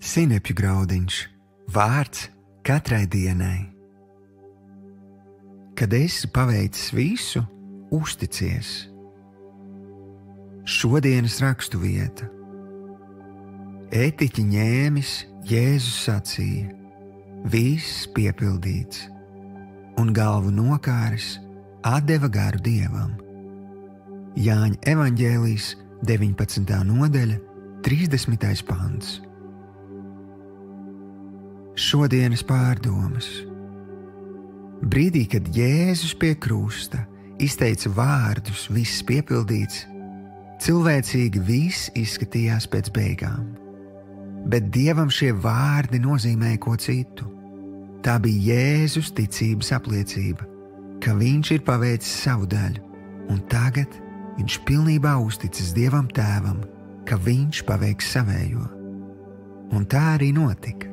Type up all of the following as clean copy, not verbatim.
Sinepju graudiņš, vārds katrai dienai. Kad esi paveicis visu, uzticies. Šodienas raksturvieta. Ētiķi ņēmis, Jēzus sacīja: viss piepildīts, un galvu nokāris, atdeva garu Dievam. Jāņa evaņģēlijs 19. nodaļa, 30. pants. Šodienas pārdomas. Brīdī, kad Jēzus pie krusta izteica vārdus viss piepildīts, cilvēcīgi viss izskatījās pēc beigām. Bet Dievam šie vārdi nozīmēja ko citu. Tā bija Jēzus ticības apliecība, ka viņš ir paveicis savu daļu, un tagad viņš pilnībā uzticis Dievam Tēvam, ka viņš paveiks savējo. Un tā arī notika.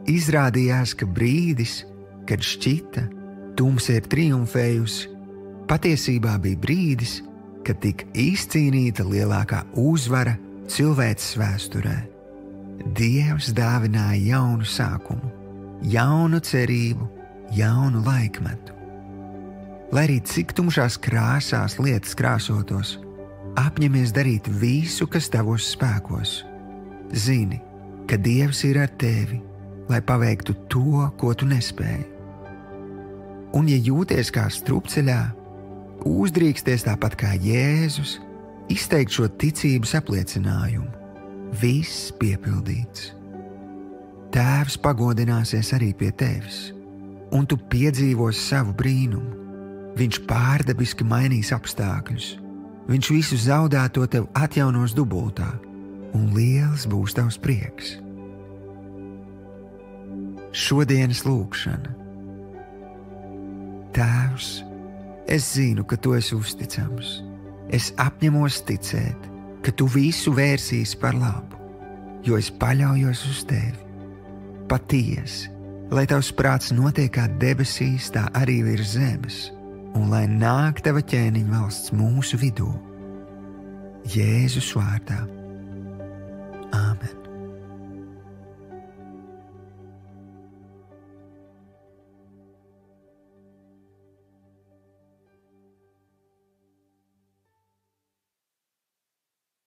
Izrādījās, ka brīdis, kad šķita, tumsa ir triumfējusi, patiesībā bija brīdis, kad tika izcīnīta lielākā uzvara cilvēces vēsturē. Dievs dāvināja jaunu sākumu, jaunu cerību, jaunu laikmetu. Lai arī cik tumšās krāsās lietas krāsotos, apņemies darīt visu, kas tavos spēkos. Zini, ka Dievs ir ar tevi, lai paveiktu to, ko tu nespēji. Un ja jūties kā strupceļā, uzdrīksties tāpat kā Jēzus, izteikt šo ticības apliecinājumu. Viss piepildīts. Tēvs pagodināsies arī pie tevis, un tu piedzīvosi savu brīnumu. Viņš pārdabiski mainīs apstākļus. Viņš visu zaudēto tev atjaunos dubultā, un liels būs tavs prieks. Šodienas lūkšana. Tēvs, es zinu, ka tu esi uzticams. Es apņemos ticēt, ka tu visu vērsīsi par labu, jo es paļaujos uz tevi. Patiesi, lai tavs prāts notiek kā debesīs, tā arī virs zemes, un lai nāk tava ķēniņa valsts mūsu vidū. Jēzus vārdā.